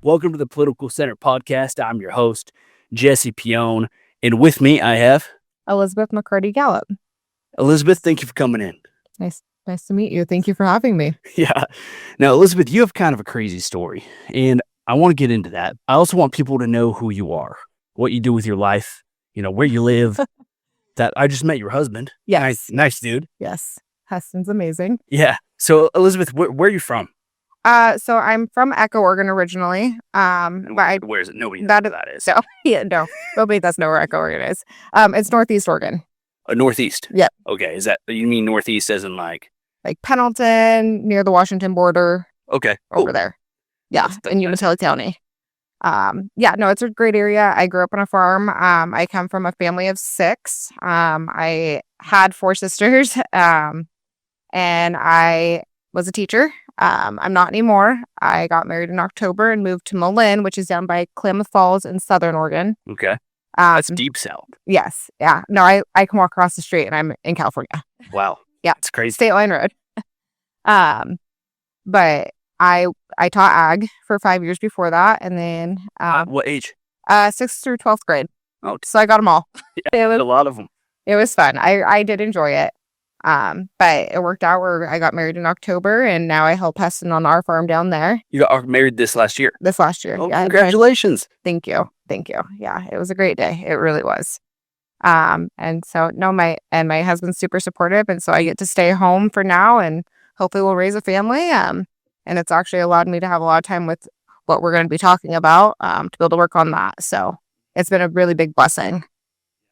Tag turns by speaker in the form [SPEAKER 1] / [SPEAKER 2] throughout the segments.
[SPEAKER 1] Welcome to the Political Center podcast. I'm your host, Jesse Peone, and with me I have
[SPEAKER 2] Elizabeth McCarty Gallup.
[SPEAKER 1] Elizabeth. Thank you for coming in.
[SPEAKER 2] Nice to meet you. Thank you for having me.
[SPEAKER 1] Yeah. Now, Elizabeth, you have kind of a crazy story, and I want to get into that. I also want people to know who you are, what you do with your life, where you live. That I just met your husband.
[SPEAKER 2] Yes.
[SPEAKER 1] Nice dude.
[SPEAKER 2] Yes. Heston's amazing.
[SPEAKER 1] Yeah. So, Elizabeth, where are you from?
[SPEAKER 2] So I'm from Echo, Oregon originally.
[SPEAKER 1] Where is it? Nobody knows where that is.
[SPEAKER 2] So, no. Nobody does know where Echo, Oregon is. It's Northeast Oregon.
[SPEAKER 1] Northeast?
[SPEAKER 2] Yep.
[SPEAKER 1] Okay. You mean Northeast as in like
[SPEAKER 2] Pendleton, near the Washington border.
[SPEAKER 1] Okay.
[SPEAKER 2] Over there. Yeah. In Umatilla County. It's a great area. I grew up on a farm. I come from a family of 6. I had 4 sisters. And I was a teacher. I'm not anymore. I got married in October and moved to Malin, which is down by Klamath Falls in Southern Oregon.
[SPEAKER 1] Okay. That's deep south.
[SPEAKER 2] Yes. Yeah. No, I can walk across the street and I'm in California.
[SPEAKER 1] Wow.
[SPEAKER 2] Yeah.
[SPEAKER 1] It's crazy.
[SPEAKER 2] State line road. But I taught ag for 5 years before that. And then,
[SPEAKER 1] what age?
[SPEAKER 2] 6th through 12th grade.
[SPEAKER 1] Oh,
[SPEAKER 2] so I got them all.
[SPEAKER 1] Yeah, a lot of them.
[SPEAKER 2] It was fun. I did enjoy it. But it worked out where I got married in October and now I help Heston on our farm down there.
[SPEAKER 1] You got married this last year?
[SPEAKER 2] This last year.
[SPEAKER 1] Oh,
[SPEAKER 2] yeah.
[SPEAKER 1] Congratulations.
[SPEAKER 2] Thank you. Yeah, it was a great day. It really was. And so my husband's super supportive and so I get to stay home for now and hopefully we'll raise a family. And it's actually allowed me to have a lot of time with what we're going to be talking about, to be able to work on that. So it's been a really big blessing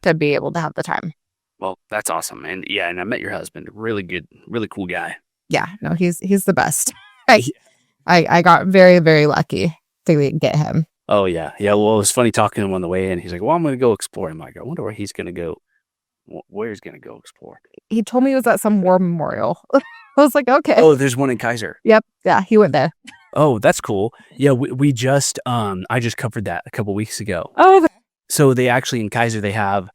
[SPEAKER 2] to be able to have the time.
[SPEAKER 1] Well, that's awesome. And I met your husband. Really good, really cool guy.
[SPEAKER 2] Yeah, no, he's the best. I got very, very lucky to get him.
[SPEAKER 1] Oh, yeah. Yeah, well, it was funny talking to him on the way in. He's like, well, I'm going to go explore. I'm like, I wonder where he's going to go. Where he's going to go explore.
[SPEAKER 2] He told me it was at some war memorial. I was like, okay.
[SPEAKER 1] Oh, there's one in Kaiser.
[SPEAKER 2] Yep. Yeah, he went there.
[SPEAKER 1] Oh, that's cool. Yeah, we just, I just covered that a couple weeks ago.
[SPEAKER 2] Oh, okay.
[SPEAKER 1] So they actually, in Kaiser, they have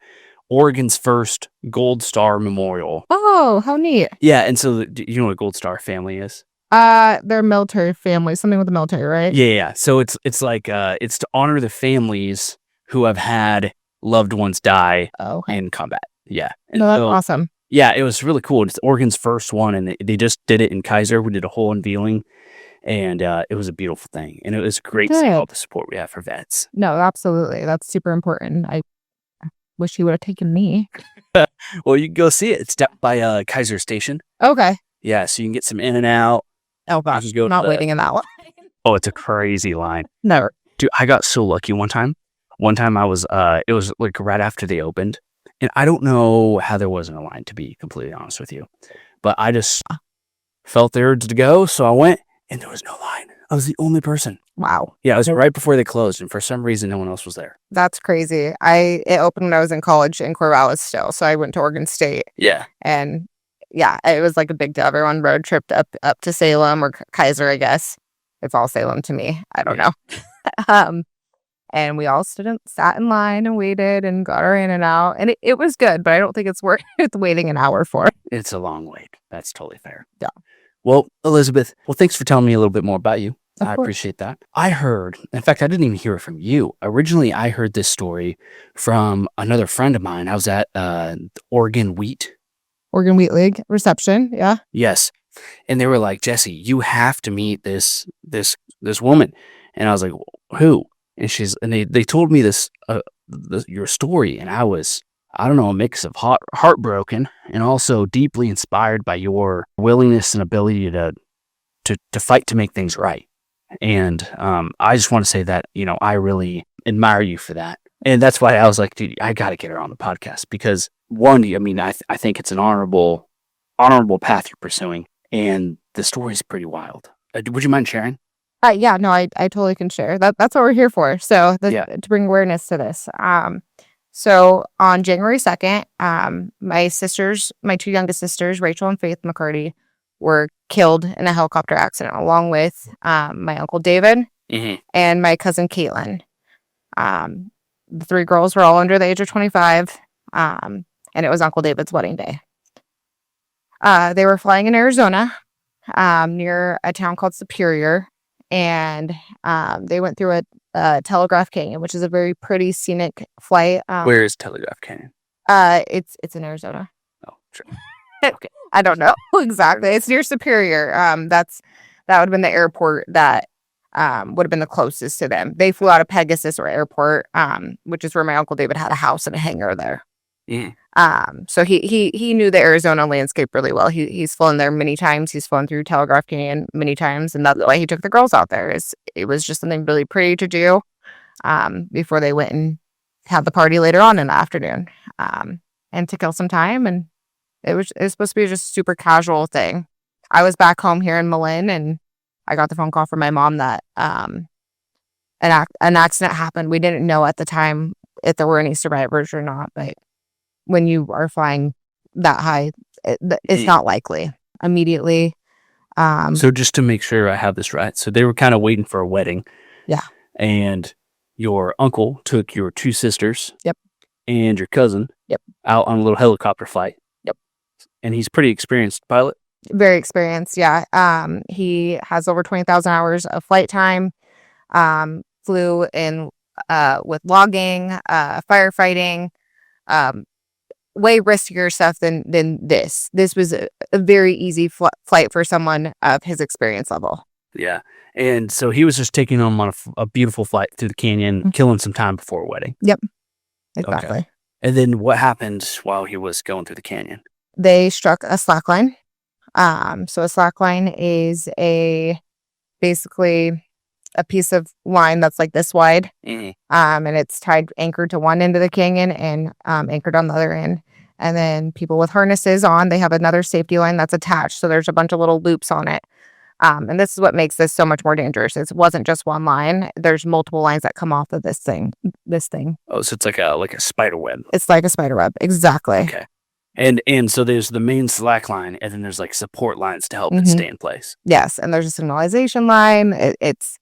[SPEAKER 1] Oregon's first Gold Star Memorial.
[SPEAKER 2] Oh, how neat.
[SPEAKER 1] Yeah, and so do you know what a Gold Star family is?
[SPEAKER 2] They're a military family, something with the military, right?
[SPEAKER 1] Yeah. So it's like it's to honor the families who have had loved ones die in combat. Yeah. And
[SPEAKER 2] no, that's awesome.
[SPEAKER 1] Yeah, it was really cool. It's Oregon's first one, and they just did it in Kaiser. We did a whole unveiling, and it was a beautiful thing. And it was great to see all the support we have for vets.
[SPEAKER 2] No, absolutely. That's super important. I wish he would have taken me.
[SPEAKER 1] Well, you can go see it. It's down by Kaiser Station.
[SPEAKER 2] Okay.
[SPEAKER 1] Yeah, so you can get some in and out.
[SPEAKER 2] Oh, gosh. I'm not waiting in that line.
[SPEAKER 1] Oh, it's a crazy line.
[SPEAKER 2] Never.
[SPEAKER 1] Dude, I got so lucky one time. I was, it was like right after they opened. And I don't know how there wasn't a line, to be completely honest with you. But I just felt the urge to go, so I went, and there was no line. I was the only person.
[SPEAKER 2] Wow.
[SPEAKER 1] Yeah, it was right before they closed, and for some reason, no one else was there.
[SPEAKER 2] That's crazy. It opened when I was in college in Corvallis still, so I went to Oregon State.
[SPEAKER 1] Yeah.
[SPEAKER 2] And yeah, it was like a big deal. Everyone road tripped up to Salem or Kaiser, I guess. It's all Salem to me. I don't know. And we all sat in line and waited and got our in and out. And it was good, but I don't think it's worth waiting an hour for.
[SPEAKER 1] It's a long wait. That's totally fair.
[SPEAKER 2] Yeah.
[SPEAKER 1] Well, Elizabeth, thanks for telling me a little bit more about you.
[SPEAKER 2] Of
[SPEAKER 1] I
[SPEAKER 2] course.
[SPEAKER 1] appreciate that. I heard, in fact, I didn't even hear it from you. Originally, I heard this story from another friend of mine. I was at Oregon Wheat
[SPEAKER 2] League reception. Yeah.
[SPEAKER 1] Yes. And they were like, Jesse, you have to meet this woman. And I was like, who? And they told me your story. And I was, I don't know, a mix of heartbroken and also deeply inspired by your willingness and ability to fight to make things right. And I just want to say that, I really admire you for that. And that's why I was like, dude, I got to get her on the podcast because one, I think it's an honorable path you're pursuing. And the story's pretty wild. Would you mind sharing?
[SPEAKER 2] Yeah, no, I totally can share. That's what we're here for. So to bring awareness to this. So on January 2nd, my 2 youngest sisters, Rachel and Faith McCarty, were killed in a helicopter accident along with my uncle David and my cousin Caitlin. The 3 girls were all under the age of 25, and it was Uncle David's wedding day. They were flying in Arizona near a town called Superior, and they went through a Telegraph Canyon, which is a very pretty scenic flight.
[SPEAKER 1] Where is Telegraph Canyon?
[SPEAKER 2] It's in Arizona.
[SPEAKER 1] Oh, sure.
[SPEAKER 2] Okay. I don't know exactly. It's near Superior. That would have been the airport that would have been the closest to them. They flew out of Pegasus or Airport, which is where my Uncle David had a house and a hangar there. So he knew the Arizona landscape really well. He's flown there many times. He's flown through Telegraph Canyon many times, and that's why he took the girls out there. It was just something really pretty to do before they went and had the party later on in the afternoon, and to kill some time. And it was supposed to be just a super casual thing. I was back home here in Malin, and I got the phone call from my mom that an accident happened. We didn't know at the time if there were any survivors or not, but when you are flying that high, it's not likely immediately.
[SPEAKER 1] So just to make sure I have this right, so they were kind of waiting for a wedding.
[SPEAKER 2] Yeah.
[SPEAKER 1] And your uncle took your two sisters.
[SPEAKER 2] Yep.
[SPEAKER 1] And your cousin.
[SPEAKER 2] Yep.
[SPEAKER 1] Out on a little helicopter flight.
[SPEAKER 2] Yep.
[SPEAKER 1] And he's a pretty experienced pilot.
[SPEAKER 2] Very experienced, yeah. He has over 20,000 hours of flight time. Flew in with logging, firefighting, way riskier stuff than this. This was a very easy flight for someone of his experience level.
[SPEAKER 1] Yeah. And so he was just taking them on a beautiful flight through the canyon, killing some time before a wedding.
[SPEAKER 2] Yep. Exactly.
[SPEAKER 1] Okay. And then what happened while he was going through the canyon?
[SPEAKER 2] They struck a slackline. So a slackline is basically a piece of line that's like this wide. And it's anchored to one end of the canyon and anchored on the other end. And then people with harnesses on, they have another safety line that's attached. So there's a bunch of little loops on it. And this is what makes this so much more dangerous. It wasn't just one line. There's multiple lines that come off of this thing.
[SPEAKER 1] Oh, so it's like a spider web.
[SPEAKER 2] It's like a spider web. Exactly.
[SPEAKER 1] Okay. And so there's the main slack line, and then there's like support lines to help it stay in place.
[SPEAKER 2] Yes. And there's a signalization line. It's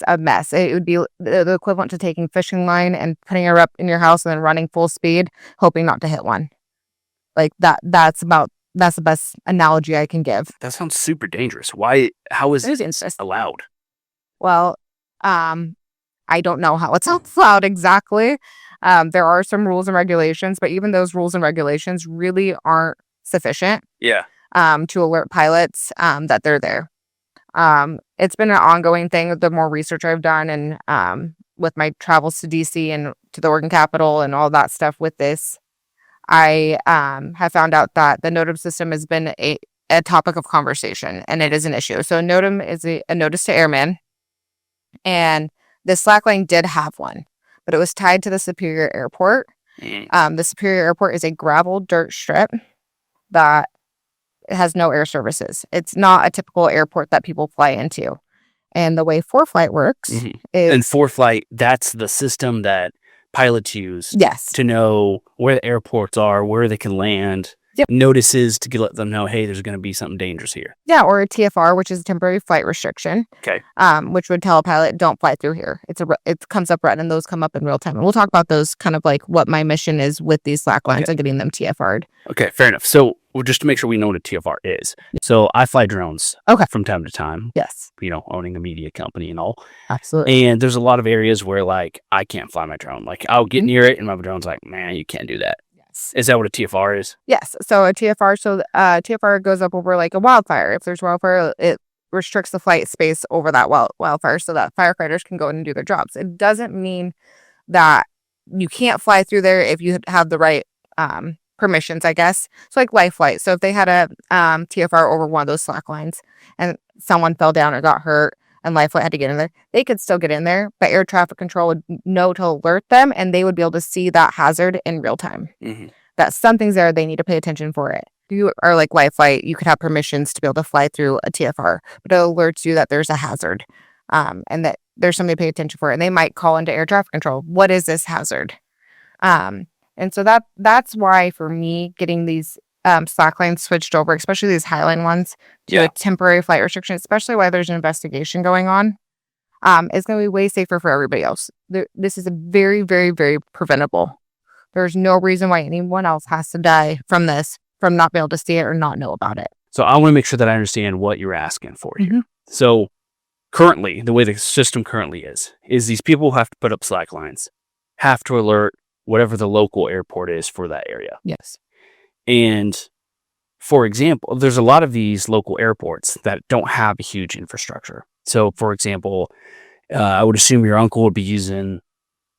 [SPEAKER 2] a mess. It would be the equivalent to taking fishing line and putting it up in your house and then running full speed, hoping not to hit one. Like that's the best analogy I can give.
[SPEAKER 1] That sounds super dangerous. How is it allowed?
[SPEAKER 2] Well, I don't know how it's allowed exactly. There are some rules and regulations, but even those rules and regulations really aren't sufficient.
[SPEAKER 1] Yeah.
[SPEAKER 2] To alert pilots that they're there. It's been an ongoing thing. The more research I've done and with my travels to D.C. and to the Oregon Capitol and all that stuff with this, I have found out that the NOTAM system has been a topic of conversation, and it is an issue. So NOTAM is a notice to airmen, and the slackline did have one, but it was tied to the Superior Airport. The Superior Airport is a gravel dirt strip that has no air services. It's not a typical airport that people fly into. And the way ForeFlight works is...
[SPEAKER 1] And ForeFlight, that's the system that pilots use to know where the airports are, where they can land, notices to let them know, hey, there's going to be something dangerous here. Yeah,
[SPEAKER 2] or a TFR, which is a temporary flight restriction.
[SPEAKER 1] Okay.
[SPEAKER 2] Which would tell a pilot, don't fly through here. It comes up red, and those come up in real time. And we'll talk about those, kind of like what my mission is with these slack lines and getting them TFR'd.
[SPEAKER 1] Okay, fair enough. So just to make sure we know what a TFR is. So I fly drones from time to time.
[SPEAKER 2] Yes.
[SPEAKER 1] Owning a media company and all.
[SPEAKER 2] Absolutely.
[SPEAKER 1] And there's a lot of areas where like I can't fly my drone. Like I'll get near it and my drone's like, man, you can't do that.
[SPEAKER 2] Yes.
[SPEAKER 1] Is that what a TFR is?
[SPEAKER 2] Yes. So a TFR goes up over like a wildfire. If there's wildfire, it restricts the flight space over that wildfire so that firefighters can go in and do their jobs. It doesn't mean that you can't fly through there if you have the right permissions, I guess. So like life flight. So if they had a TFR over one of those slack lines and someone fell down or got hurt and life flight had to get in there, they could still get in there, but air traffic control would know to alert them, and they would be able to see that hazard in real time. That something's there, they need to pay attention for it. If you are like life flight, you could have permissions to be able to fly through a TFR, but it alerts you that there's a hazard and that there's something to pay attention for, and they might call into air traffic control. What is this hazard? And so that's why for me, getting these slack lines switched over, especially these highline ones, to a temporary flight restriction, especially while there's an investigation going on, is going to be way safer for everybody else. This is a very, very, very preventable. There's no reason why anyone else has to die from this, from not being able to see it or not know about it.
[SPEAKER 1] So I want to make sure that I understand what you're asking for here. So currently, the way the system currently is these people who have to put up slack lines have to alert whatever the local airport is for that area.
[SPEAKER 2] Yes.
[SPEAKER 1] And for example, there's a lot of these local airports that don't have a huge infrastructure. So, for example, I would assume your uncle would be using.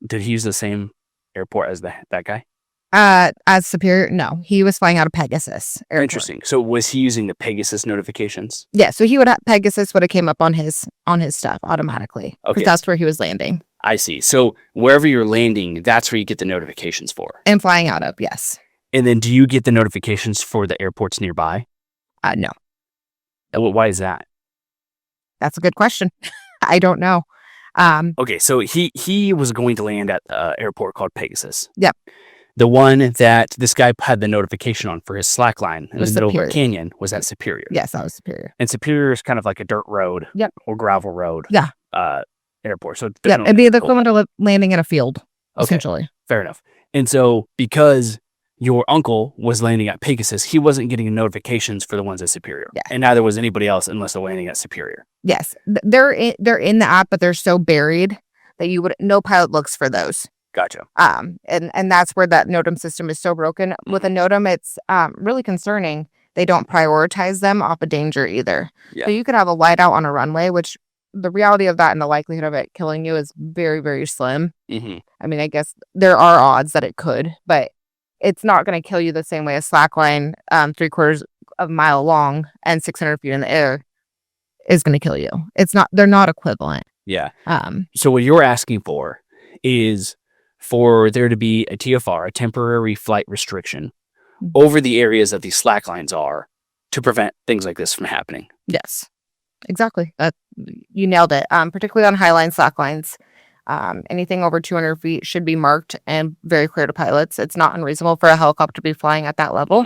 [SPEAKER 1] Did he use the same airport as that guy?
[SPEAKER 2] As Superior, no, he was flying out of Pegasus Airport.
[SPEAKER 1] Interesting. So, was he using the Pegasus notifications?
[SPEAKER 2] Yeah. So he would have, Pegasus would have came up on his stuff automatically because that's where he was landing.
[SPEAKER 1] I see. So wherever you're landing, that's where you get the notifications for.
[SPEAKER 2] And flying out of, yes.
[SPEAKER 1] And then do you get the notifications for the airports nearby?
[SPEAKER 2] No.
[SPEAKER 1] Why is that?
[SPEAKER 2] That's a good question. I don't know.
[SPEAKER 1] Okay, so he was going to land at an airport called Pegasus.
[SPEAKER 2] Yep.
[SPEAKER 1] The one that this guy had the notification on for his slack line in the middle of a
[SPEAKER 2] Superior.
[SPEAKER 1] canyon was at Superior.
[SPEAKER 2] Yes, that was Superior.
[SPEAKER 1] And Superior is kind of like a dirt road.
[SPEAKER 2] Yep.
[SPEAKER 1] Or gravel road.
[SPEAKER 2] Yeah.
[SPEAKER 1] Airport. So
[SPEAKER 2] yeah, it'd be the equivalent of landing in a field, essentially.
[SPEAKER 1] Fair enough. And so because your uncle was landing at Pegasus, he wasn't getting notifications for the ones at Superior.
[SPEAKER 2] Yeah.
[SPEAKER 1] And neither was anybody else unless they're landing at Superior.
[SPEAKER 2] Yes. They're in the app, but they're so buried that no pilot looks for those.
[SPEAKER 1] Gotcha.
[SPEAKER 2] And that's where that NOTAM system is so broken. With a NOTAM, it's really concerning. They don't prioritize them off of danger either.
[SPEAKER 1] Yeah.
[SPEAKER 2] So you could have a light out on a runway, which the reality of that and the likelihood of it killing you is very, very slim.
[SPEAKER 1] Mm-hmm.
[SPEAKER 2] I mean, I guess there are odds that it could, but it's not going to kill you the same way a slackline 3/4 of a mile long and 600 feet in the air is going to kill you. They're not equivalent.
[SPEAKER 1] Yeah. So what you're asking for is for there to be a TFR, a temporary flight restriction, over the areas that these slack lines are to prevent things like this from happening.
[SPEAKER 2] Yes, exactly. You nailed it. Particularly on highline slack lines. Anything over 200 feet should be marked and very clear to pilots. It's not unreasonable for a helicopter to be flying at that level.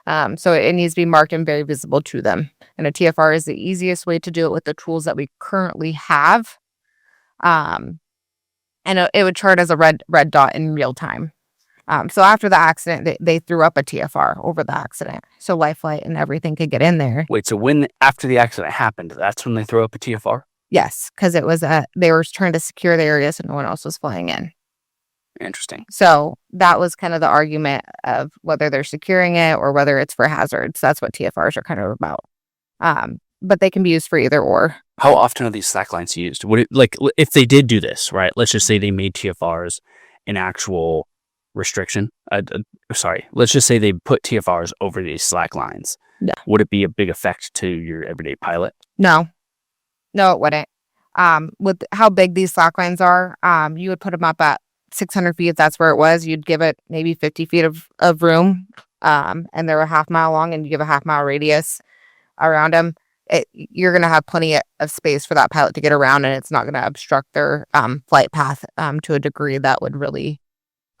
[SPEAKER 2] Mm-hmm. So it needs to be marked and very visible to them. And a TFR is the easiest way to do it with the tools that we currently have. And it would chart as a red dot in real time. So after the accident, they threw up a TFR over the accident. So life flight and everything could get in there.
[SPEAKER 1] Wait, so after the accident happened, that's when they throw up a TFR?
[SPEAKER 2] Yes, because it was they were trying to secure the area so no one else was flying in.
[SPEAKER 1] Interesting.
[SPEAKER 2] So that was kind of the argument of whether they're securing it or whether it's for hazards. That's what TFRs are kind of about. But they can be used for either or.
[SPEAKER 1] How often are these slack lines used? If they did do this, right? Let's just say they made TFRs an actual restriction. Let's just say they put TFRs over these slack lines.
[SPEAKER 2] Yeah.
[SPEAKER 1] Would it be a big effect to your everyday pilot?
[SPEAKER 2] No, it wouldn't. With how big these slack lines are, you would put them up at 600 feet. If that's where it was, you'd give it maybe 50 feet of room. And they're a half mile long and you give a half mile radius around them. You're going to have plenty of space for that pilot to get around, and it's not going to obstruct their flight path to a degree that would really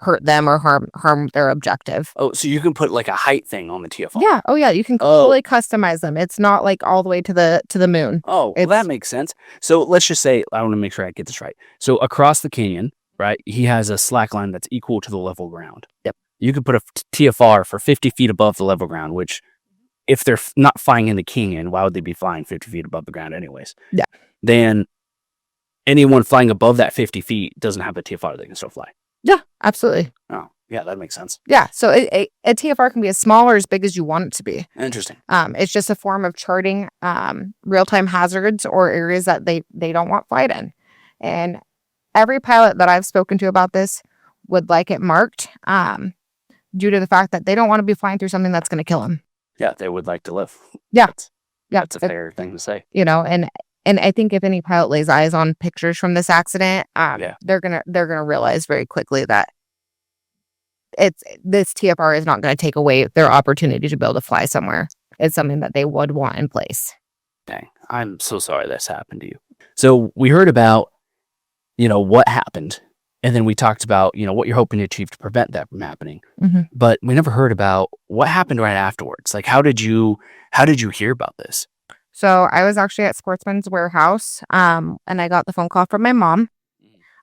[SPEAKER 2] hurt them or harm their objective.
[SPEAKER 1] Oh, so you can put like a height thing on the TFR?
[SPEAKER 2] Yeah. Oh, yeah. You can fully customize them. It's not like all the way to the moon.
[SPEAKER 1] Oh, well, that makes sense. So let's just say, I want to make sure I get this right. So across the canyon, right, he has a slack line that's equal to the level ground.
[SPEAKER 2] Yep.
[SPEAKER 1] You could put a TFR for 50 feet above the level ground, which if they're not flying in the canyon, why would they be flying 50 feet above the ground anyways?
[SPEAKER 2] Yeah.
[SPEAKER 1] Then anyone flying above that 50 feet doesn't have a TFR, they can still fly.
[SPEAKER 2] Yeah, absolutely.
[SPEAKER 1] Oh, yeah, that makes sense.
[SPEAKER 2] Yeah, so a TFR can be as small or as big as you want it to be.
[SPEAKER 1] Interesting.
[SPEAKER 2] It's just a form of charting real-time hazards or areas that they don't want flight in. And every pilot that I've spoken to about this would like it marked due to the fact that they don't want to be flying through something that's going to kill them.
[SPEAKER 1] Yeah, they would like to live.
[SPEAKER 2] Yeah.
[SPEAKER 1] That's a fair thing to say.
[SPEAKER 2] And I think if any pilot lays eyes on pictures from this accident, they're gonna realize very quickly that this TFR is not going to take away their opportunity to be able to fly somewhere. It's something that they would want in place.
[SPEAKER 1] Dang, I'm so sorry this happened to you. So we heard about, what happened, and then we talked about, what you're hoping to achieve to prevent that from happening.
[SPEAKER 2] Mm-hmm.
[SPEAKER 1] But we never heard about what happened right afterwards. Like, how did you hear about this?
[SPEAKER 2] So I was actually at Sportsman's Warehouse, and I got the phone call from my mom.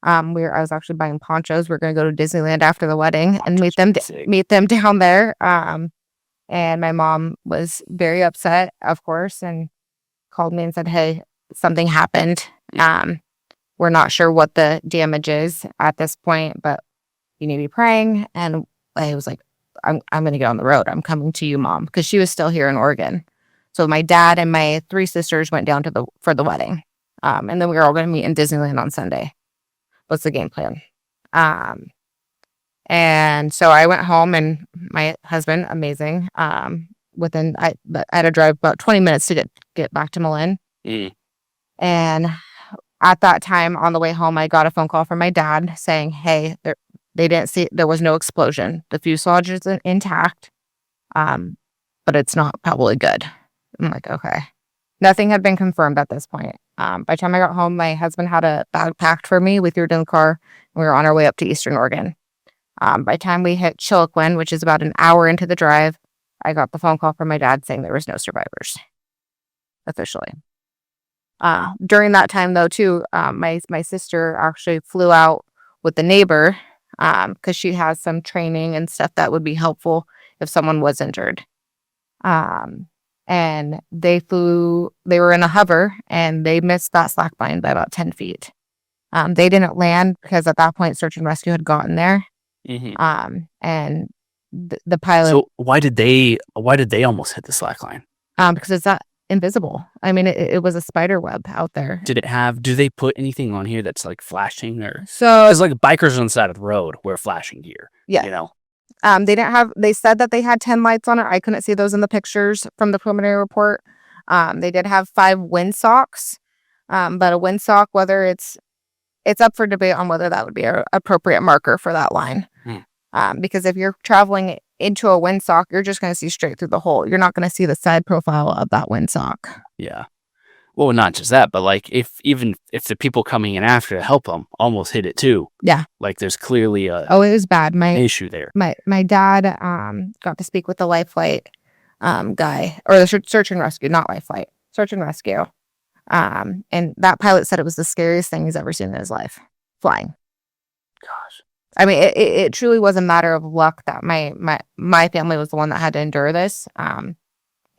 [SPEAKER 2] I was actually buying ponchos. We're going to go to Disneyland after the wedding and meet them down there. And my mom was very upset, of course, and called me and said, "Hey, something happened. We're not sure what the damage is at this point, but you need to be praying. And I was like, I'm going to get on the road. I'm coming to you, Mom, because she was still here in Oregon. So my dad and my 3 sisters went down for the wedding. And then we were all going to meet in Disneyland on Sunday. What's the game plan? And so I went home, and my husband, amazing. I had to drive about 20 minutes to get back to Malin. And at that time, on the way home, I got a phone call from my dad saying, hey, they didn't see, there was no explosion. The fuselage is intact, but it's not probably good. I'm like, okay. Nothing had been confirmed at this point. By the time I got home, my husband had a bag packed for me. We threw it in the car, and we were on our way up to Eastern Oregon. By the time we hit Chiloquin, which is about an hour into the drive, I got the phone call from my dad saying there was no survivors, officially. During that time, though, too, my sister actually flew out with the neighbor because she has some training and stuff that would be helpful if someone was injured. And they were in a hover, and they missed that slackline by about 10 feet. They didn't land because at that point, search and rescue had gotten there. And the pilot.
[SPEAKER 1] So why did they almost hit the slackline?
[SPEAKER 2] Because it's not invisible. I mean, it was a spider web out there.
[SPEAKER 1] Do they put anything on here that's like flashing or?
[SPEAKER 2] So
[SPEAKER 1] it's like bikers on the side of the road wear flashing gear.
[SPEAKER 2] Yeah.
[SPEAKER 1] You know?
[SPEAKER 2] They said that they had 10 lights on it. I couldn't see those in the pictures from the preliminary report. They did have 5 windsocks, but a windsock, whether it's up for debate on whether that would be an appropriate marker for that line. Because if you're traveling into a windsock, you're just going to see straight through the hole. You're not going to see the side profile of that windsock.
[SPEAKER 1] Yeah. Well, not just that, but like if the people coming in after to help them almost hit it too.
[SPEAKER 2] Yeah.
[SPEAKER 1] Like there's clearly
[SPEAKER 2] it was bad.
[SPEAKER 1] Issue there.
[SPEAKER 2] My dad got to speak with the life flight guy, or the search and rescue, not life flight, search and rescue. And that pilot said it was the scariest thing he's ever seen in his life, flying.
[SPEAKER 1] Gosh.
[SPEAKER 2] I mean, it truly was a matter of luck that my family was the one that had to endure this.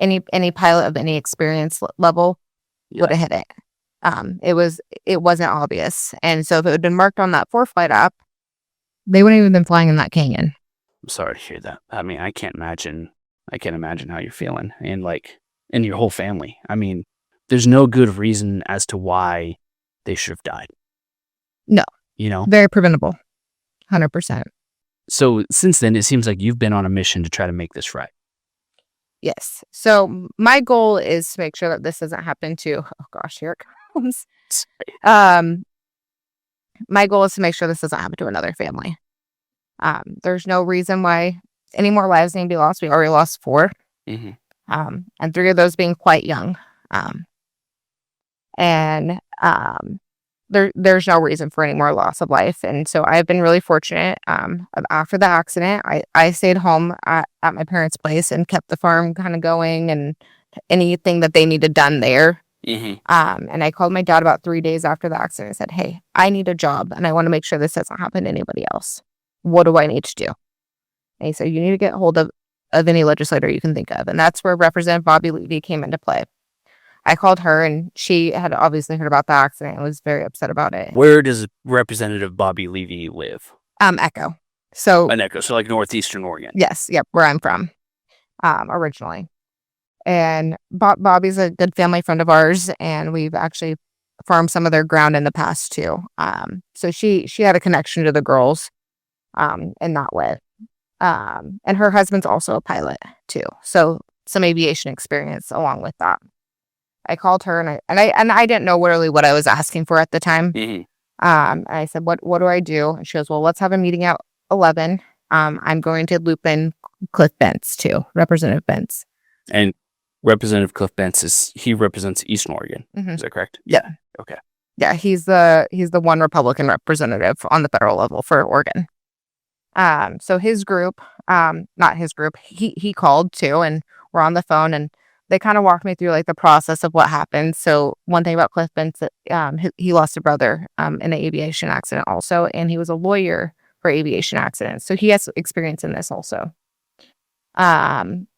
[SPEAKER 2] Any pilot of any experience level would have hit it. It wasn't obvious. And so if it had been marked on that 4-flight app, they wouldn't even been flying in that canyon.
[SPEAKER 1] I'm sorry to hear that. I mean, I can't imagine how you're feeling, and your whole family. I mean, there's no good reason as to why they should have died.
[SPEAKER 2] No.
[SPEAKER 1] You know?
[SPEAKER 2] Very preventable. 100%.
[SPEAKER 1] So since then, it seems like you've been on a mission to try to make this right.
[SPEAKER 2] Yes. So my goal is to make sure that this doesn't happen to, oh gosh, here it comes. My goal is to make sure this doesn't happen to another family. There's no reason why any more lives need to be lost. We already lost 4. And 3 of those being quite young. There's no reason for any more loss of life. And so I've been really fortunate. After the accident, I stayed home at my parents' place and kept the farm kind of going and anything that they needed done there. And I called my dad about 3 days after the accident and said, hey, I need a job and I want to make sure this doesn't happen to anybody else. What do I need to do? And he said, you need to get hold of any legislator you can think of. And that's where Representative Bobby Levy came into play. I called her, and she had obviously heard about the accident and was very upset about it.
[SPEAKER 1] Where does Representative Bobby Levy live?
[SPEAKER 2] Echo. So
[SPEAKER 1] like northeastern Oregon.
[SPEAKER 2] Yes, yep, where I'm from, originally. And Bobby's a good family friend of ours, and we've actually farmed some of their ground in the past too. So she had a connection to the girls, in that way. And her husband's also a pilot too, so some aviation experience along with that. I called her and I didn't know really what I was asking for at the time. I said, what do I do? And she goes, well, let's have a meeting at 11. I'm going to loop in Cliff Bentz too, Representative Bentz.
[SPEAKER 1] And Representative Cliff Bentz he represents Eastern Oregon. Is that correct?
[SPEAKER 2] Yeah.
[SPEAKER 1] Okay.
[SPEAKER 2] Yeah, he's the one Republican representative on the federal level for Oregon. So his group, not his group, he called too, and we're on the phone, and they kind of walked me through like the process of what happened. So one thing about Cliff Bentz, he lost a brother in an aviation accident also, and he was a lawyer for aviation accidents. So he has experience in this also.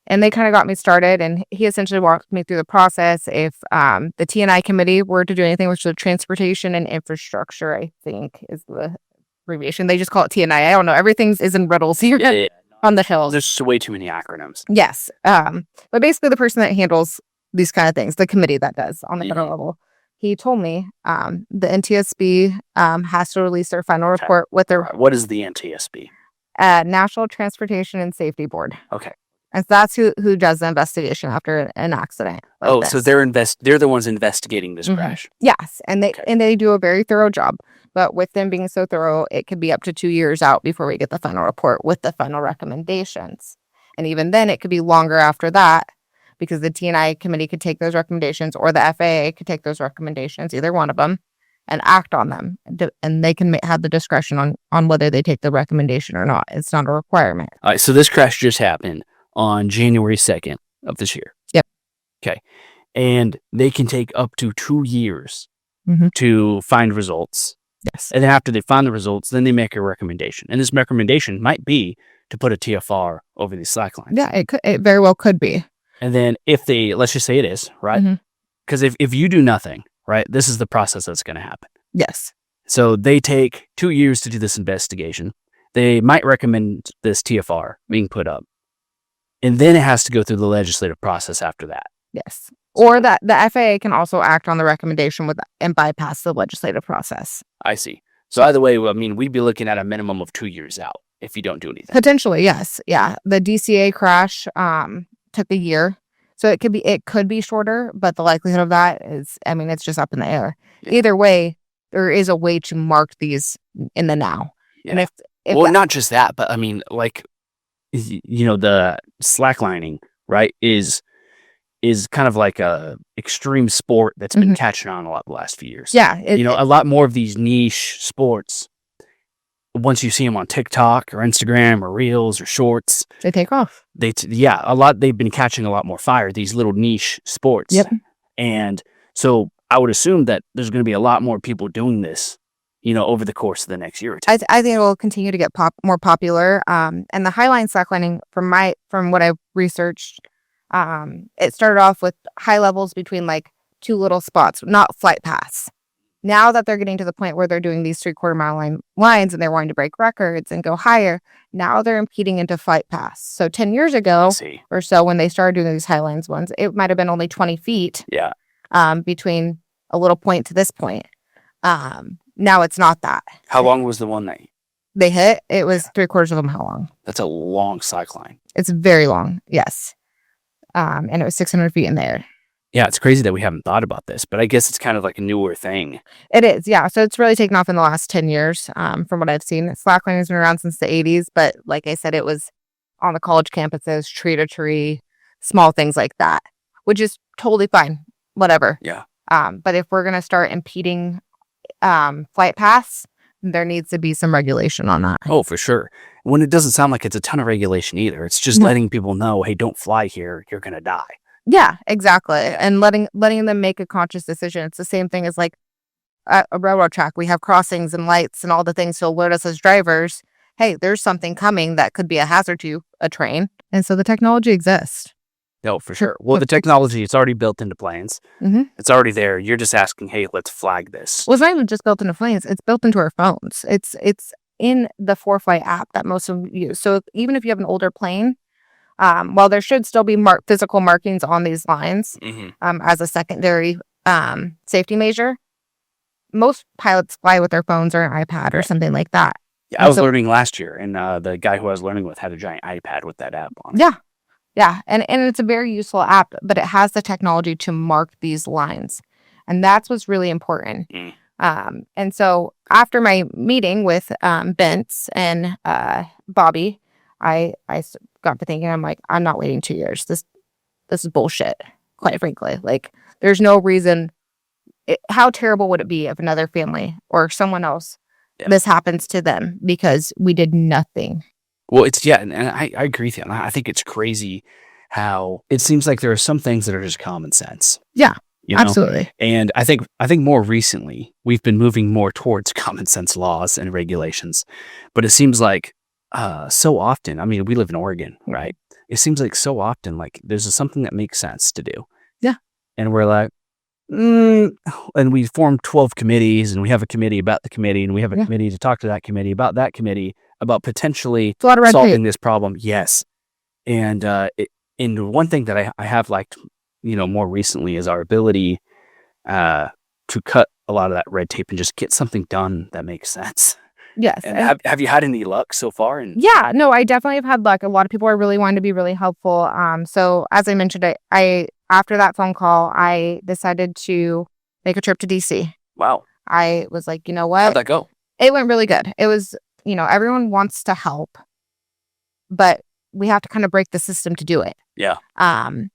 [SPEAKER 2] And they kind of got me started, and he essentially walked me through the process. If the T&I committee were to do anything, which is transportation and infrastructure, I think is the abbreviation. They just call it T&I. I don't know. Everything's is in riddles here on the Hill.
[SPEAKER 1] There's way too many acronyms.
[SPEAKER 2] Yes. But basically the person that handles these kind of things, the committee that does on the federal level, he told me the NTSB has to release their final report with their...
[SPEAKER 1] What is the NTSB?
[SPEAKER 2] National Transportation and Safety Board.
[SPEAKER 1] Okay.
[SPEAKER 2] And that's who does the investigation after an accident. Like this.
[SPEAKER 1] So they're the ones investigating this crash.
[SPEAKER 2] Yes, and they do a very thorough job. But with them being so thorough, it could be up to 2 years out before we get the final report with the final recommendations. And even then, it could be longer after that because the T&I committee could take those recommendations, or the FAA could take those recommendations, either one of them, and act on them. And they can have the discretion on whether they take the recommendation or not. It's not a requirement.
[SPEAKER 1] All right, so this crash just happened on January 2nd of this year.
[SPEAKER 2] Yep.
[SPEAKER 1] Okay. And they can take up to 2 years to find results.
[SPEAKER 2] Yes.
[SPEAKER 1] And then after they find the results, then they make a recommendation. And this recommendation might be to put a TFR over these slack lines.
[SPEAKER 2] Yeah, it very well could be.
[SPEAKER 1] And then let's just say it is, right? Because if you do nothing, right, this is the process that's going to happen.
[SPEAKER 2] Yes.
[SPEAKER 1] So they take 2 years to do this investigation. They might recommend this TFR being put up. And then it has to go through the legislative process after that.
[SPEAKER 2] Yes. Or that the FAA can also act on the recommendation and bypass the legislative process.
[SPEAKER 1] I see. So either way, I mean, we'd be looking at a minimum of 2 years out if you don't do anything.
[SPEAKER 2] Potentially, yes. Yeah. The DCA crash took a year. So it could be shorter, but the likelihood of that is, I mean, it's just up in the air. Yeah. Either way, there is a way to mark these in the now.
[SPEAKER 1] Yeah. And if not just that, but I mean, like, the slacklining, right, is kind of like a extreme sport that's been catching on a lot the last few years.
[SPEAKER 2] Yeah.
[SPEAKER 1] A lot more of these niche sports, once you see them on TikTok or Instagram or Reels or Shorts,
[SPEAKER 2] they take off.
[SPEAKER 1] They've been catching a lot more fire, these little niche sports.
[SPEAKER 2] Yep.
[SPEAKER 1] And so I would assume that there's going to be a lot more people doing this, over the course of the next year or two.
[SPEAKER 2] I think it will continue to get more popular. And the highline slacklining, from what I've researched, it started off with high levels between like 2 little spots, not flight paths. Now that they're getting to the point where they're doing these 3/4 mile lines and they're wanting to break records and go higher, now they're impeding into flight paths. So 10 years ago or so, when they started doing these highlines ones, it might have been only 20 feet between a little point to this point. Now it's not that.
[SPEAKER 1] How long was the one that
[SPEAKER 2] they hit? It was 3/4 of a mile long.
[SPEAKER 1] That's a long cycline.
[SPEAKER 2] It's very long, yes. And it was 600 feet in the air.
[SPEAKER 1] Yeah, it's crazy that we haven't thought about this, but I guess it's kind of like a newer thing.
[SPEAKER 2] It is, yeah. So it's really taken off in the last 10 years, from what I've seen. Slacklining has been around since the 80s, but like I said, it was on the college campuses, tree to tree, small things like that, which is totally fine, whatever.
[SPEAKER 1] Yeah.
[SPEAKER 2] But if we're going to start impeding flight paths, there needs to be some regulation on that.
[SPEAKER 1] Oh, for sure. When it doesn't sound like it's a ton of regulation either. It's just letting people know, hey, don't fly here. You're going to die.
[SPEAKER 2] Yeah, exactly. And letting them make a conscious decision. It's the same thing as like a railroad track. We have crossings and lights and all the things to alert us as drivers. Hey, there's something coming that could be a hazard to a train. And so the technology exists.
[SPEAKER 1] No, for sure. Well, the technology, it's already built into planes. It's already there. You're just asking, hey, let's flag this.
[SPEAKER 2] Well, it's not even just built into planes. It's built into our phones. It's in the 4Flight app that most of them use. So even if you have an older plane, while there should still be physical markings on these lines as a secondary safety measure, most pilots fly with their phones or an iPad or something like that.
[SPEAKER 1] Yeah, I was learning last year, and the guy who I was learning with had a giant iPad with that app on it.
[SPEAKER 2] Yeah. Yeah, and it's a very useful app, but it has the technology to mark these lines. And that's what's really important. And so after my meeting with Bence and Bobby, I got to thinking, I'm like, I'm not waiting 2 years. This is bullshit, quite frankly. Like, there's no reason. How terrible would it be if another family or someone else, this happens to them because we did nothing?
[SPEAKER 1] Well, and I agree with you. I think it's crazy how it seems like there are some things that are just common sense.
[SPEAKER 2] Yeah, absolutely.
[SPEAKER 1] And I think more recently we've been moving more towards common sense laws and regulations. But it seems like so often, I mean, we live in Oregon, right? it seems like so often, like there's something that makes sense to do.
[SPEAKER 2] Yeah.
[SPEAKER 1] And we're like, and we form 12 committees, and we have a committee about the committee, and we have a committee to talk to that committee about potentially
[SPEAKER 2] It's a lot of red
[SPEAKER 1] solving
[SPEAKER 2] tape.
[SPEAKER 1] this problem. Yes. And one thing that I have liked, more recently is our ability to cut a lot of that red tape and just get something done that makes sense.
[SPEAKER 2] Yes.
[SPEAKER 1] And have you had any luck so far?
[SPEAKER 2] Yeah, no, I definitely have had luck. A lot of people are really wanting to be really helpful. So as I mentioned, I after that phone call, I decided to make a trip to D.C.
[SPEAKER 1] Wow.
[SPEAKER 2] I was like, you know what?
[SPEAKER 1] How'd that go?
[SPEAKER 2] It went really good. It was, everyone wants to help, but we have to kind of break the system to do it.
[SPEAKER 1] Yeah.
[SPEAKER 2] And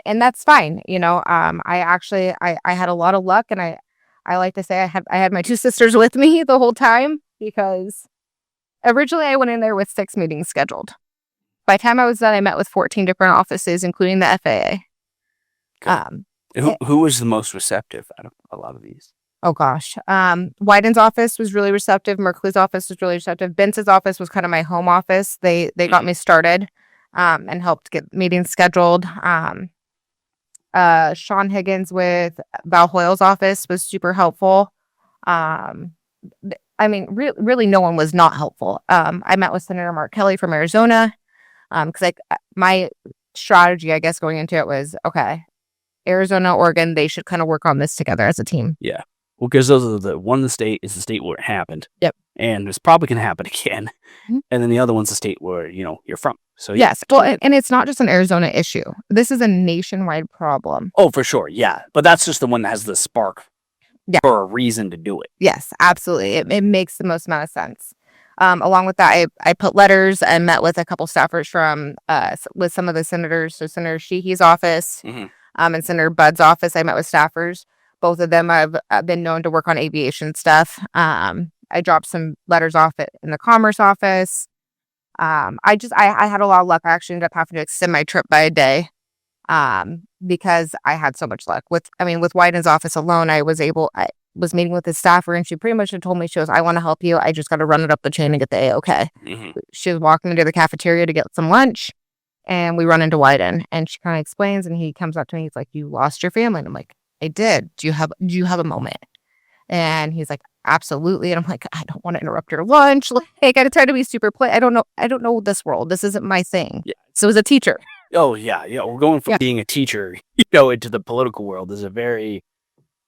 [SPEAKER 2] that's fine. I had a lot of luck, and I like to say I had my two sisters with me the whole time, because originally I went in there with 6 meetings scheduled. By the time I was done, I met with 14 different offices, including the FAA.
[SPEAKER 1] Who was the most receptive out of a lot of these?
[SPEAKER 2] Oh gosh. Wyden's office was really receptive. Merkley's office was really receptive. Bence's office was kind of my home office. They got me started and helped get meetings scheduled. Sean Higgins with Val Hoyle's office was super helpful. Really no one was not helpful. I met with Senator Mark Kelly from Arizona, because my strategy, I guess, going into it was, okay, Arizona, Oregon, they should kind of work on this together as a team.
[SPEAKER 1] Yeah. Well, because those are one of the state is the state where it happened.
[SPEAKER 2] Yep.
[SPEAKER 1] And it's probably going to happen again.
[SPEAKER 2] Mm-hmm.
[SPEAKER 1] And then the other one's the state where, you're from. So
[SPEAKER 2] yes. Well, and it's not just an Arizona issue. This is a nationwide problem.
[SPEAKER 1] Oh, for sure. Yeah. But that's just the one that has the spark for a reason to do it.
[SPEAKER 2] Yes, absolutely. It makes the most amount of sense. Along with that, I put letters and met with a couple staffers from with some of the senators. So Senator Sheehy's office, and Senator Budd's office. I met with staffers. Both of them have been known to work on aviation stuff. I dropped some letters off in the Commerce office. I had a lot of luck. I actually ended up having to extend my trip by a day, because I had so much luck. With Wyden's office alone, I was meeting with his staffer, and she pretty much had told me, she goes, I want to help you. I just got to run it up the chain and get the A-OK. Mm-hmm. She was walking into the cafeteria to get some lunch, and we run into Wyden, and she kind of explains, and he comes up to me. He's like, you lost your family. And I'm like, I did. Do you have a moment? And he's like, absolutely. And I'm like, I don't want to interrupt your lunch. Like, I try to be super I don't know this world. This isn't my thing. Yeah. So as a teacher.
[SPEAKER 1] Oh yeah. Yeah. We're going from being a teacher, into the political world is a very,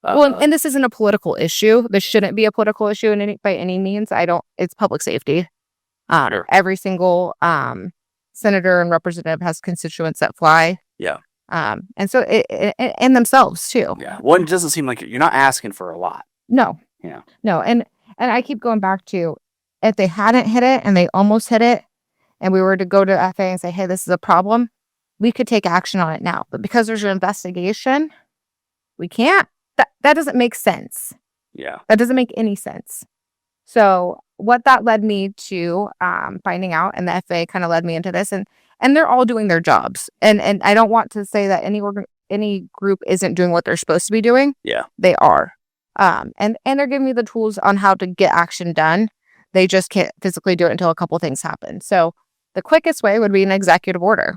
[SPEAKER 2] and this isn't a political issue. This shouldn't be a political issue by any means. It's public safety. Sure. Every single, senator and representative has constituents that fly.
[SPEAKER 1] Yeah.
[SPEAKER 2] And so and themselves too.
[SPEAKER 1] Yeah. One doesn't seem like you're not asking for a lot.
[SPEAKER 2] No.
[SPEAKER 1] Yeah.
[SPEAKER 2] No. And I keep going back to, if they hadn't hit it and they almost hit it, and we were to go to FAA and say, hey, this is a problem, we could take action on it now. But because there's an investigation, we can't. That doesn't make sense.
[SPEAKER 1] Yeah.
[SPEAKER 2] That doesn't make any sense. So what that led me to finding out, and the FAA kind of led me into this, and they're all doing their jobs. And I don't want to say that any group isn't doing what they're supposed to be doing.
[SPEAKER 1] Yeah.
[SPEAKER 2] They are. And they're giving me the tools on how to get action done. They just can't physically do it until a couple things happen. So the quickest way would be an executive order.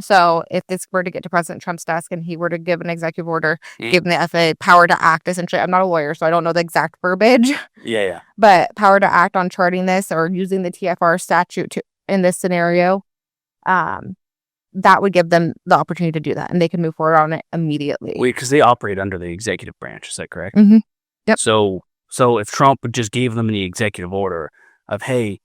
[SPEAKER 2] So if this were to get to President Trump's desk and he were to give an executive order, giving the FAA power to act, essentially, I'm not a lawyer, so I don't know the exact verbiage.
[SPEAKER 1] Yeah.
[SPEAKER 2] But power to act on charting this or using the TFR statute in this scenario, that would give them the opportunity to do that, and they can move forward on it immediately.
[SPEAKER 1] Wait, because they operate under the executive branch, is that correct?
[SPEAKER 2] Mm-hmm. Yep.
[SPEAKER 1] So if Trump just gave them the executive order of, hey,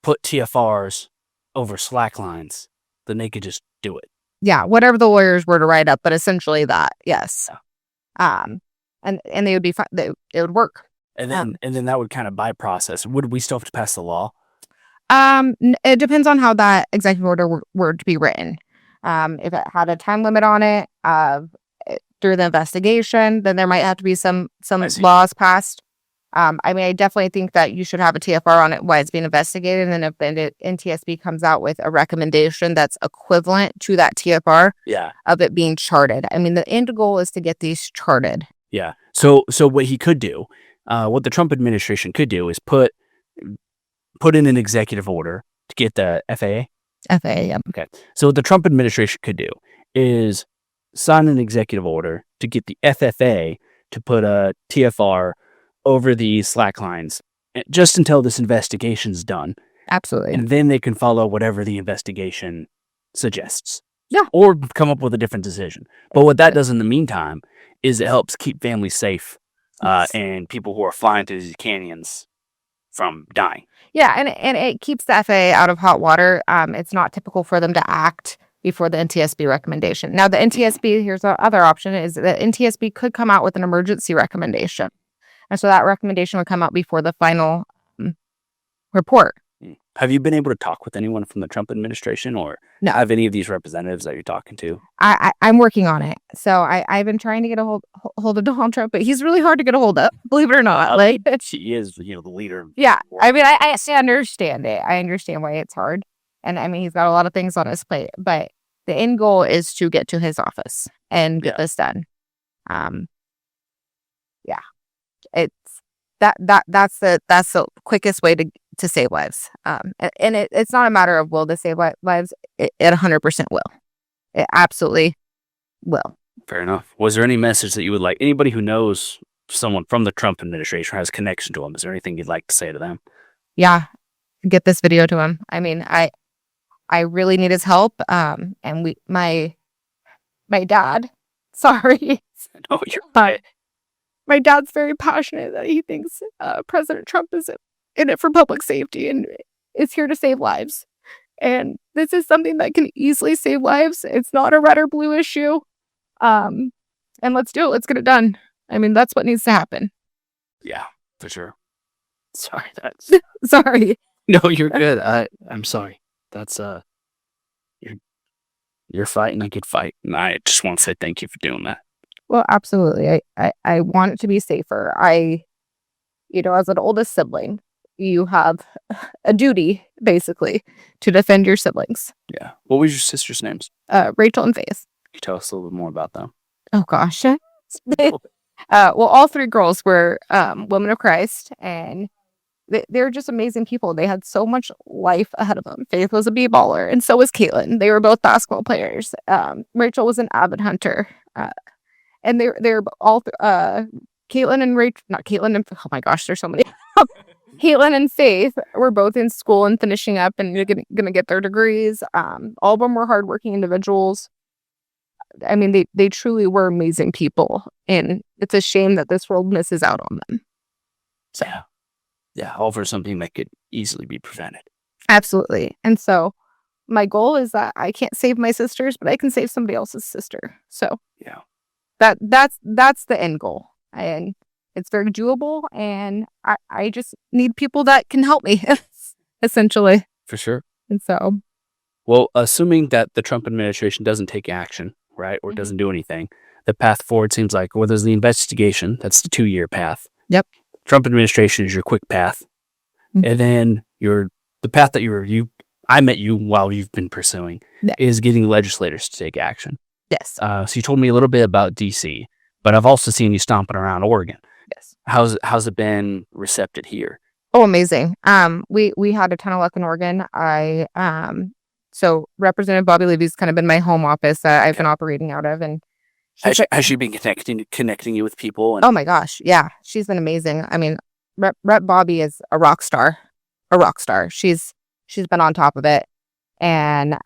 [SPEAKER 1] put TFRs over slacklines, then they could just do it.
[SPEAKER 2] Yeah, whatever the lawyers were to write up, but essentially that, yes.
[SPEAKER 1] Yeah.
[SPEAKER 2] And they would be fine. It would work.
[SPEAKER 1] And then that would kind of by process. Would we still have to pass the law?
[SPEAKER 2] It depends on how that executive order were to be written. If it had a time limit on it, through the investigation, then there might have to be some laws passed. I definitely think that you should have a TFR on it while it's being investigated, and then if the NTSB comes out with a recommendation that's equivalent to that TFR, of it being charted. The end goal is to get these charted.
[SPEAKER 1] Yeah. So what he could do, what the Trump administration could do, is put in an executive order to get the FAA
[SPEAKER 2] FAA, yep.
[SPEAKER 1] Okay. So what the Trump administration could do is sign an executive order to get the FFA to put a TFR over the slacklines just until this investigation's done.
[SPEAKER 2] Absolutely.
[SPEAKER 1] And then they can follow whatever the investigation suggests.
[SPEAKER 2] Yeah.
[SPEAKER 1] Or come up with a different decision. But what that does in the meantime is it helps keep families safe and people who are flying through these canyons from dying.
[SPEAKER 2] Yeah, and it keeps the FAA out of hot water. It's not typical for them to act before the NTSB recommendation. Now, the NTSB, here's the other option, is that NTSB could come out with an emergency recommendation. And so that recommendation would come out before the final report.
[SPEAKER 1] Have you been able to talk with anyone from the Trump administration or
[SPEAKER 2] No.
[SPEAKER 1] have any of these representatives that you're talking to?
[SPEAKER 2] I'm working on it. So I've been trying to get a hold of Donald Trump, but he's really hard to get a hold of, believe it or not. Like,
[SPEAKER 1] he is, the leader.
[SPEAKER 2] Yeah. I mean, I understand it. I understand why it's hard. And I mean, he's got a lot of things on his plate, but the end goal is to get to his office and get this done. Yeah. It's that's the quickest way to save lives. And it's not a matter of will this save lives. It 100% will. It absolutely will.
[SPEAKER 1] Fair enough. Was there any message that you would like anybody who knows someone from the Trump administration or has connection to him? Is there anything you'd like to say to them?
[SPEAKER 2] Yeah, get this video to him. I mean, I really need his help. And my dad. Sorry.
[SPEAKER 1] Oh, you're fine.
[SPEAKER 2] My dad's very passionate that he thinks President Trump is in it for public safety and is here to save lives. And this is something that can easily save lives. It's not a red or blue issue. And let's do it. Let's get it done. I mean, that's what needs to happen.
[SPEAKER 1] Yeah, for sure. Sorry, that's
[SPEAKER 2] sorry.
[SPEAKER 1] No, you're good. I'm sorry. That's you're fighting a good fight, and I just want to say thank you for doing that.
[SPEAKER 2] Well, absolutely. I want it to be safer. As an oldest sibling, you have a duty, basically, to defend your siblings.
[SPEAKER 1] Yeah. What was your sister's names?
[SPEAKER 2] Rachel and Faith.
[SPEAKER 1] Can you tell us a little bit more about them?
[SPEAKER 2] Oh, gosh. Well, all three girls were women of Christ, and they're just amazing people. They had so much life ahead of them. Faith was a b-baller, and so was Caitlin. They were both basketball players. Rachel was an avid hunter. And they're all Caitlin and Rachel, not Caitlin and, oh my gosh, there's so many. Caitlin and Faith were both in school and finishing up and gonna get their degrees. All of them were hardworking individuals. I mean, they truly were amazing people, and it's a shame that this world misses out on them.
[SPEAKER 1] So, yeah, all for something that could easily be prevented.
[SPEAKER 2] Absolutely. And so, my goal is that I can't save my sisters, but I can save somebody else's sister. So,
[SPEAKER 1] yeah.
[SPEAKER 2] That's the end goal, and it's very doable, and I just need people that can help me, essentially.
[SPEAKER 1] For sure.
[SPEAKER 2] And so,
[SPEAKER 1] well, assuming that the Trump administration doesn't take action, right, or doesn't do anything, the path forward seems like, well, there's the investigation. That's the 2-year path.
[SPEAKER 2] Yep.
[SPEAKER 1] Trump administration is your quick path, and then the path that I met you while you've been pursuing is getting legislators to take action.
[SPEAKER 2] Yes.
[SPEAKER 1] So you told me a little bit about D.C., but I've also seen you stomping around Oregon.
[SPEAKER 2] Yes.
[SPEAKER 1] How's it been recepted here?
[SPEAKER 2] Oh, amazing. We had a ton of luck in Oregon. So Representative Bobby Levy's kind of been my home office that I've been operating out of, and
[SPEAKER 1] has she been connecting you with people?
[SPEAKER 2] Oh my gosh, yeah, she's been amazing. I mean, Rep Bobby is a rock star. She's been on top of it, and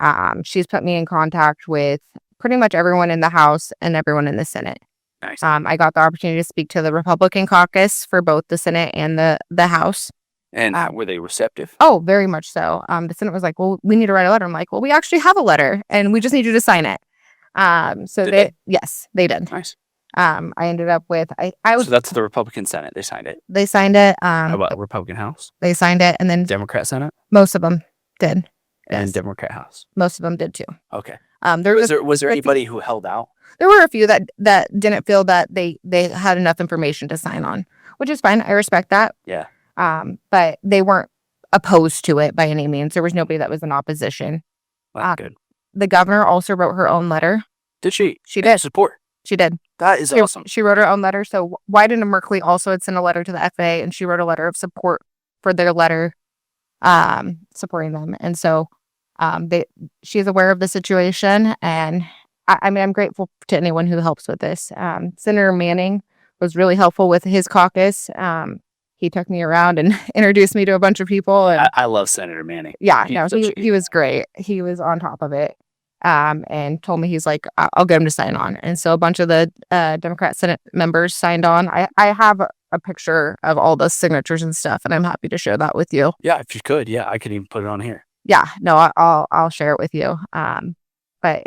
[SPEAKER 2] she's put me in contact with pretty much everyone in the House and everyone in the Senate.
[SPEAKER 1] Nice.
[SPEAKER 2] I got the opportunity to speak to the Republican caucus for both the Senate and the House.
[SPEAKER 1] And were they receptive?
[SPEAKER 2] Oh, very much so. The Senate was like, well, we need to write a letter. I'm like, well, we actually have a letter, and we just need you to sign it. Yes, they did.
[SPEAKER 1] Nice.
[SPEAKER 2] I ended up with, I was.
[SPEAKER 1] So that's the Republican Senate. They signed it.
[SPEAKER 2] They signed it.
[SPEAKER 1] How about Republican House?
[SPEAKER 2] They signed it, and then
[SPEAKER 1] Democrat Senate?
[SPEAKER 2] Most of them did.
[SPEAKER 1] And
[SPEAKER 2] Yes.
[SPEAKER 1] Democrat House?
[SPEAKER 2] Most of them did too.
[SPEAKER 1] Okay.
[SPEAKER 2] Was
[SPEAKER 1] there anybody who held out?
[SPEAKER 2] There were a few that didn't feel that they had enough information to sign on, which is fine. I respect that.
[SPEAKER 1] Yeah.
[SPEAKER 2] But they weren't opposed to it by any means. There was nobody that was in opposition.
[SPEAKER 1] Well, that's good.
[SPEAKER 2] The governor also wrote her own letter.
[SPEAKER 1] Did she?
[SPEAKER 2] She did.
[SPEAKER 1] Support.
[SPEAKER 2] She did.
[SPEAKER 1] That is awesome.
[SPEAKER 2] She wrote her own letter. So Wyden and Merkley also had sent a letter to the FAA, and she wrote a letter of support for their letter supporting them. And so She's aware of the situation, and I mean, I'm grateful to anyone who helps with this. Senator Manning was really helpful with his caucus. He took me around and introduced me to a bunch of people. And
[SPEAKER 1] I love Senator Manning.
[SPEAKER 2] yeah, no, he was great. He was on top of it. And told me, he's like, I'll get him to sign on. And so a bunch of the Democrat Senate members signed on. I have a picture of all the signatures and stuff, and I'm happy to share that with you.
[SPEAKER 1] Yeah, if you could. Yeah, I could even put it on here.
[SPEAKER 2] Yeah, no, I'll share it with you. But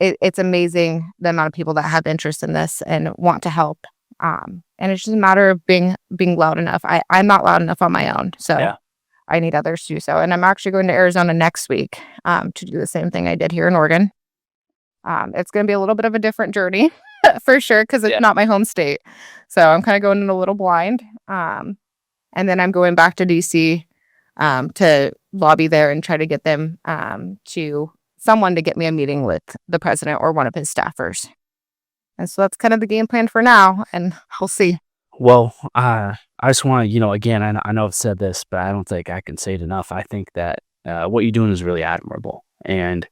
[SPEAKER 2] it's amazing the amount of people that have interest in this and want to help. And it's just a matter of being loud enough. I'm not loud enough on my own, so yeah. I need others to do so. And I'm actually going to Arizona next week to do the same thing I did here in Oregon. It's going to be a little bit of a different journey for sure, because it's not my home state. So I'm kind of going in a little blind. And then I'm going back to D.C. To lobby there and try to get them to someone to get me a meeting with the president or one of his staffers. And so that's kind of the game plan for now, and we'll see.
[SPEAKER 1] Well, I just want to, again, I know I've said this, but I don't think I can say it enough. I think that what you're doing is really admirable. And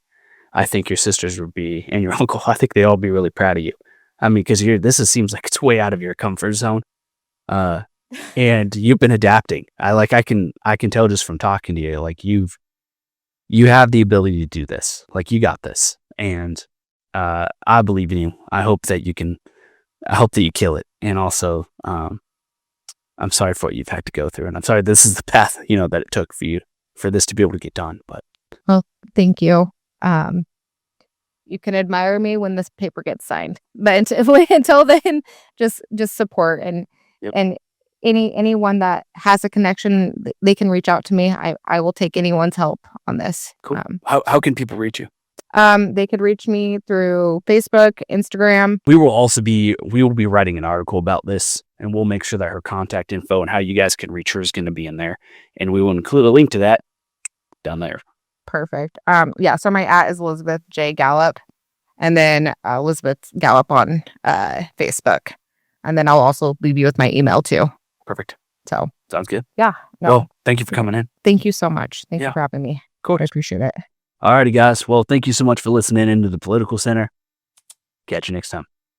[SPEAKER 1] I think your sisters would be, and your uncle, I think they all be really proud of you. I mean, because seems like it's way out of your comfort zone. And you've been adapting. I can tell just from talking to you, like you have the ability to do this. Like, you got this. And I believe in you. I hope that you kill it. And also, I'm sorry for what you've had to go through. And I'm sorry this is the path, that it took for you, for this to be able to get done. But
[SPEAKER 2] well, thank you. You can admire me when this paper gets signed. But until then, just support and anyone that has a connection, they can reach out to me. I will take anyone's help on this.
[SPEAKER 1] Cool. How can people reach you?
[SPEAKER 2] They could reach me through Facebook, Instagram.
[SPEAKER 1] We will be writing an article about this, and we'll make sure that her contact info and how you guys can reach her is going to be in there, and we will include a link to that down there.
[SPEAKER 2] Perfect. So my @ is Elizabeth J. Gallup, and then Elizabeth Gallup on Facebook, and then I'll also leave you with my email too.
[SPEAKER 1] Perfect.
[SPEAKER 2] So
[SPEAKER 1] sounds good.
[SPEAKER 2] Yeah. No.
[SPEAKER 1] Well, thank you for coming in.
[SPEAKER 2] Thank you so much. Thank you for having me.
[SPEAKER 1] Cool.
[SPEAKER 2] I appreciate it.
[SPEAKER 1] Alrighty, guys. Well, thank you so much for listening into the Political Center. Catch you next time.